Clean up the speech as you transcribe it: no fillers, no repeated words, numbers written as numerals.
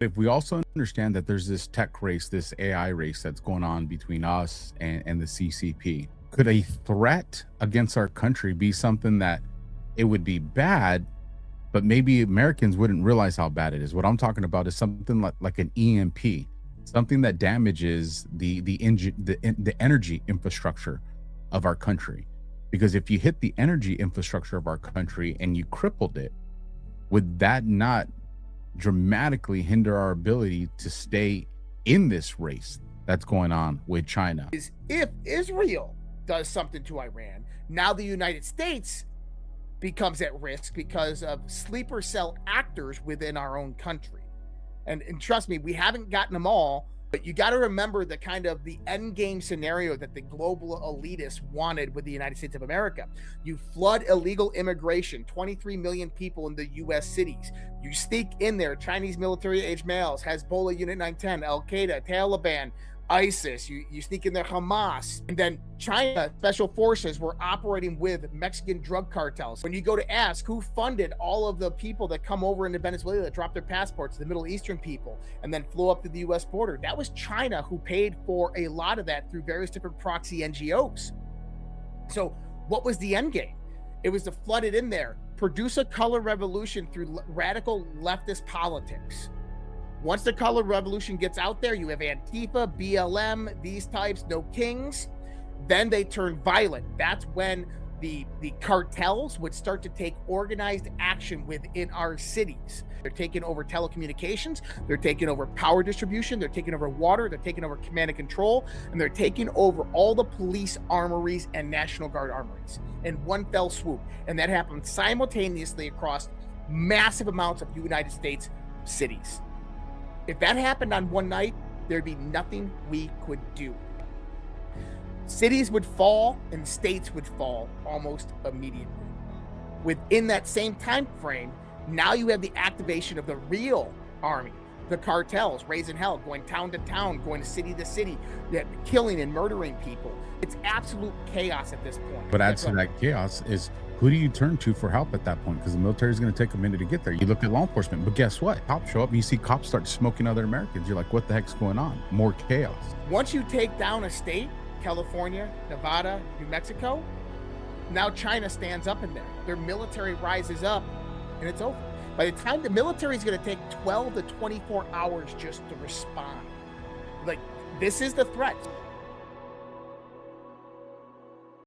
If we also understand that there's this tech race, this AI race that's going on between us and the CCP, could a threat against our country be something that it would be bad, but maybe Americans wouldn't realize how bad it is? What I'm talking about is something like an EMP, something that damages the energy infrastructure of our country. Because if you hit the energy infrastructure of our country and you crippled it, would that not dramatically hinder our ability to stay in this race that's going on with China? Is if Israel does something to Iran, now the United States becomes at risk because of sleeper cell actors within our own country. And trust me, we haven't gotten them all, but you got to remember the kind of the end game scenario that the global elitists wanted with the United States of America. You flood illegal immigration, 23 million people in the US cities. You sneak in there Chinese military age males, Hezbollah Unit 910, Al Qaeda, Taliban, ISIS, you sneak in there Hamas, and then China special forces were operating with Mexican drug cartels. When you go to ask who funded all of the people that come over into Venezuela that dropped their passports, the Middle Eastern people, and then flew up to the US border, that was China who paid for a lot of that through various different proxy NGOs. So what was the end game? It was to flood it in there, produce a color revolution through radical leftist politics. Once the color revolution gets out there, you have Antifa, BLM, these types, no kings. Then they turn violent. That's when the cartels would start to take organized action within our cities. They're taking over telecommunications, they're taking over power distribution, they're taking over water, they're taking over command and control, and they're taking over all the police armories and National Guard armories in one fell swoop. And that happened simultaneously across massive amounts of United States cities. If that happened on one night, there'd be nothing we could do. Cities would fall and states would fall almost immediately. Within that same time frame, now you have the activation of the real army, the cartels raising hell, going town to town, going to city, killing and murdering people. It's absolute chaos at this point. But adds to that chaos is, who do you turn to for help at that point? Because the military is going to take a minute to get there. You look at law enforcement, but guess what? Cops show up and you see cops start smoking other Americans. You're like, what the heck's going on? More chaos. Once you take down a state, California, Nevada, New Mexico, now China stands up in there. Their military rises up and it's over. By the time the military is going to take 12 to 24 hours just to respond. Like, this is the threat.